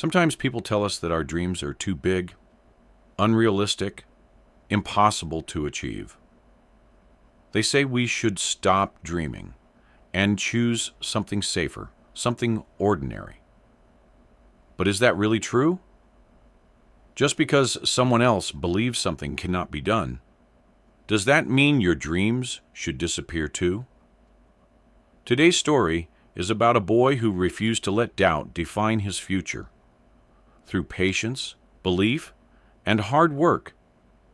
Sometimes people tell us that our dreams are too big, unrealistic, impossible to achieve. They say we should stop dreaming and choose something safer, something ordinary. But is that really true? Just because someone else believes something cannot be done, does that mean your dreams should disappear too? Today's story is about a boy who refused to let doubt define his future. Through patience, belief, and hard work,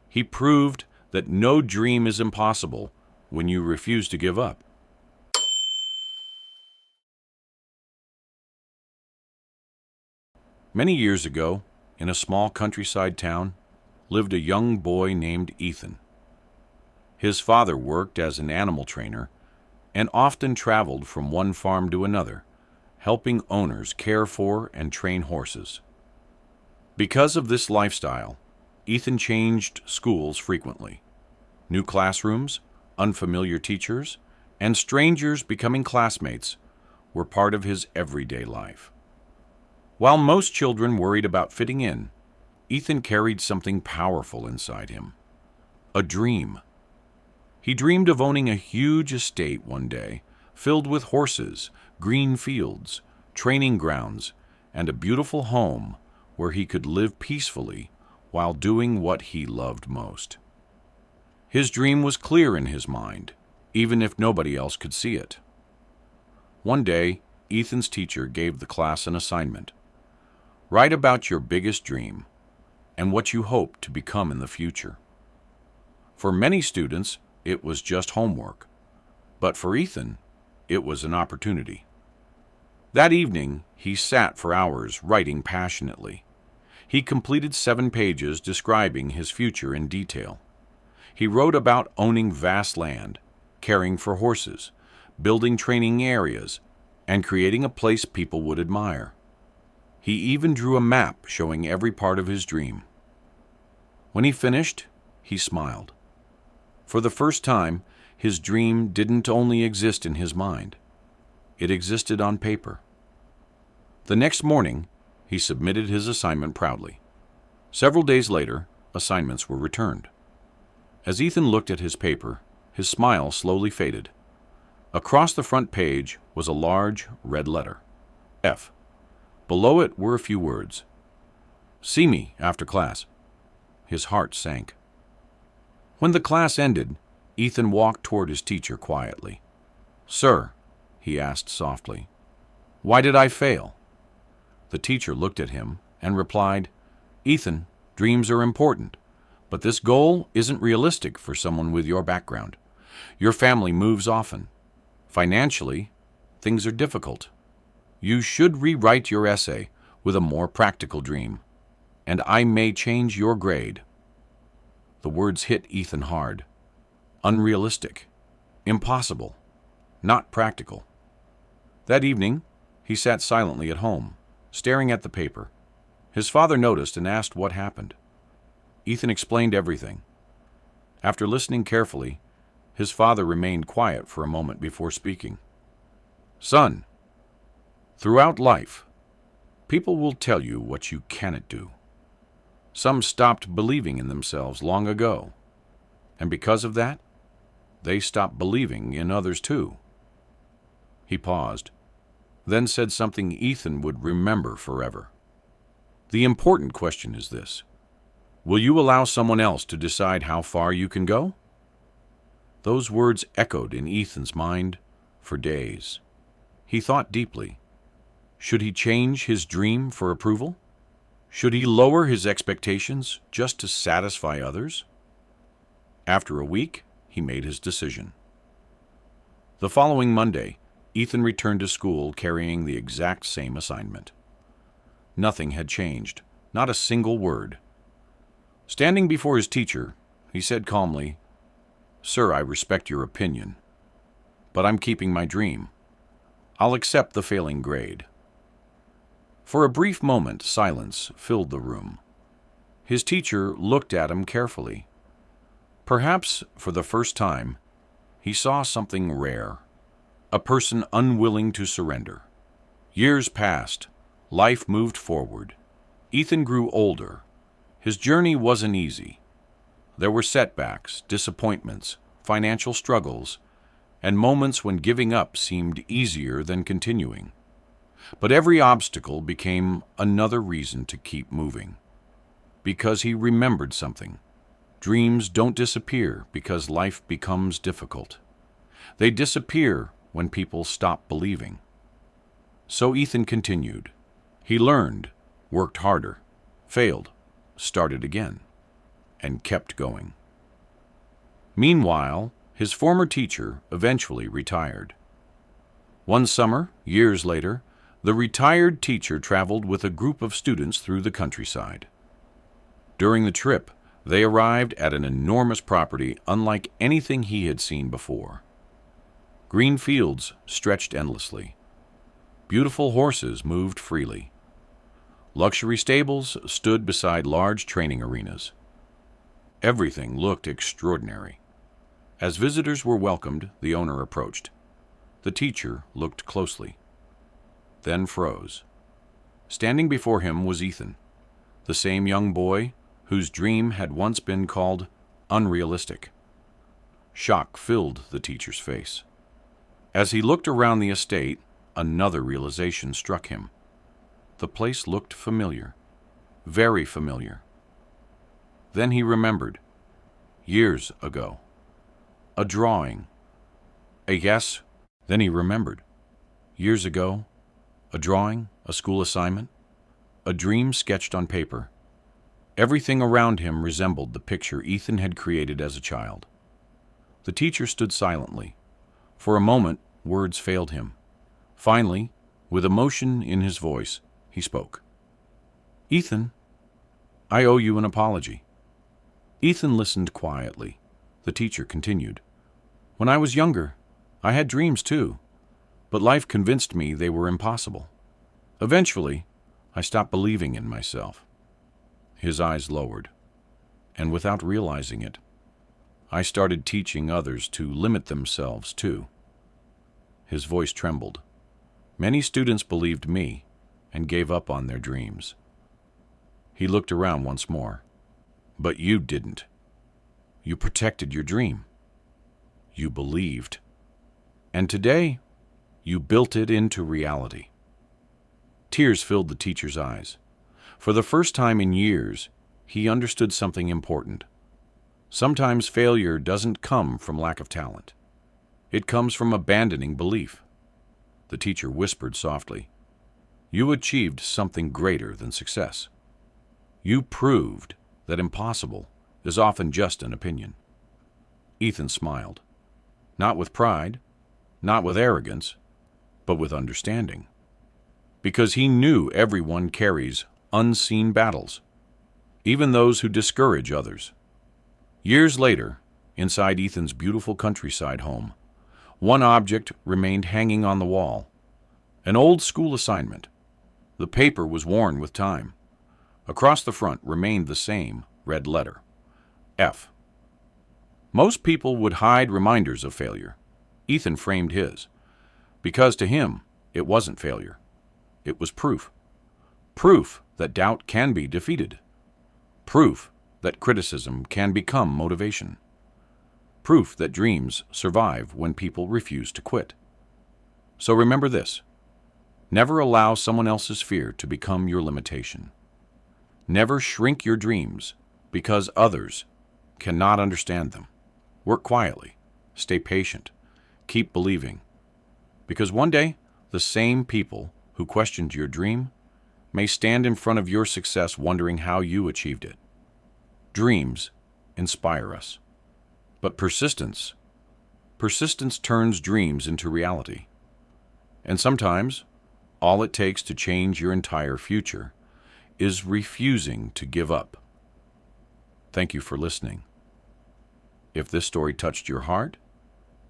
he proved that no dream is impossible when you refuse to give up. Many years ago, in a small countryside town, lived a young boy named Ethan. His father worked as an animal trainer and often traveled from one farm to another, helping owners care for and train horses. Because of this lifestyle, Ethan changed schools frequently. New classrooms, unfamiliar teachers, and strangers becoming classmates were part of his everyday life. While most children worried about fitting in, Ethan carried something powerful inside him, a dream. He dreamed of owning a huge estate one day, filled with horses, green fields, training grounds, and a beautiful home where he could live peacefully while doing what he loved most. His dream was clear in his mind, even if nobody else could see it. One day, Ethan's teacher gave the class an assignment. Write about your biggest dream and what you hope to become in the future. For many students, it was just homework, but for Ethan, it was an opportunity. That evening, he sat for hours writing passionately. He completed 7 pages describing his future in detail. He wrote about owning vast land, caring for horses, building training areas, and creating a place people would admire. He even drew a map showing every part of his dream. When he finished, he smiled. For the first time, his dream didn't only exist in his mind. It existed on paper. The next morning, he submitted his assignment proudly. Several days later, assignments were returned. As Ethan looked at his paper, his smile slowly faded. Across the front page was a large red letter, F. Below it were a few words. "See me after class." His heart sank. When the class ended, Ethan walked toward his teacher quietly. "Sir," he asked softly, "why did I fail?" The teacher looked at him and replied, "Ethan, dreams are important, but this goal isn't realistic for someone with your background. Your family moves often. Financially, things are difficult. You should rewrite your essay with a more practical dream, and I may change your grade." The words hit Ethan hard. Unrealistic, impossible, not practical. That evening, he sat silently at home, staring at the paper. His father noticed and asked what happened. Ethan explained everything. After listening carefully, his father remained quiet for a moment before speaking. "Son, throughout life, people will tell you what you cannot do. Some stopped believing in themselves long ago, and because of that, they stopped believing in others too." He paused, then said something Ethan would remember forever. "The important question is this: will you allow someone else to decide how far you can go?" Those words echoed in Ethan's mind for days. He thought deeply. Should he change his dream for approval? Should he lower his expectations just to satisfy others? After a week, he made his decision. The following Monday, Ethan returned to school carrying the exact same assignment. Nothing had changed, not a single word. Standing before his teacher, he said calmly, "Sir, I respect your opinion, but I'm keeping my dream. I'll accept the failing grade." For a brief moment, silence filled the room. His teacher looked at him carefully. Perhaps for the first time, he saw something rare, a person unwilling to surrender. Years passed, life moved forward. Ethan grew older. His journey wasn't easy. There were setbacks, disappointments, financial struggles, and moments when giving up seemed easier than continuing. But every obstacle became another reason to keep moving. Because he remembered something. Dreams don't disappear because life becomes difficult. They disappear when people stop believing. So Ethan continued. He learned, worked harder, failed, started again, and kept going. Meanwhile, his former teacher eventually retired. One summer, years later, the retired teacher traveled with a group of students through the countryside. During the trip, they arrived at an enormous property unlike anything he had seen before. Green fields stretched endlessly. Beautiful horses moved freely. Luxury stables stood beside large training arenas. Everything looked extraordinary. As visitors were welcomed, the owner approached. The teacher looked closely, then froze. Standing before him was Ethan, the same young boy whose dream had once been called unrealistic. Shock filled the teacher's face. As he looked around the estate, another realization struck him. The place looked familiar, very familiar. Then he remembered, years ago, a drawing, a yes. Then he remembered, years ago, a drawing, a school assignment, a dream sketched on paper. Everything around him resembled the picture Ethan had created as a child. The teacher stood silently. For a moment, words failed him. Finally, with emotion in his voice, he spoke. "Ethan, I owe you an apology." Ethan listened quietly. The teacher continued. "When I was younger, I had dreams too, but life convinced me they were impossible. Eventually, I stopped believing in myself." His eyes lowered, and without realizing it, I started teaching others to limit themselves too. His voice trembled. Many students believed me and gave up on their dreams. He looked around once more. But you didn't. You protected your dream. You believed. And today, you built it into reality. Tears filled the teacher's eyes. For the first time in years, he understood something important. Sometimes failure doesn't come from lack of talent. It comes from abandoning belief. The teacher whispered softly, "You achieved something greater than success. You proved that impossible is often just an opinion." Ethan smiled, not with pride, not with arrogance, but with understanding. Because he knew everyone carries unseen battles, even those who discourage others. Years later, inside Ethan's beautiful countryside home, one object remained hanging on the wall, an old school assignment. The paper was worn with time. Across the front remained the same red letter, F. Most people would hide reminders of failure. Ethan framed his, because to him, it wasn't failure. It was proof. Proof that doubt can be defeated. Proof that criticism can become motivation. Proof that dreams survive when people refuse to quit. So remember this. Never allow someone else's fear to become your limitation. Never shrink your dreams because others cannot understand them. Work quietly. Stay patient. Keep believing. Because one day, the same people who questioned your dream may stand in front of your success wondering how you achieved it. Dreams inspire us. But persistence turns dreams into reality. And sometimes, all it takes to change your entire future is refusing to give up. Thank you for listening. If this story touched your heart,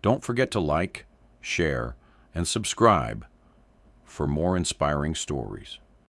don't forget to like, share, and subscribe for more inspiring stories.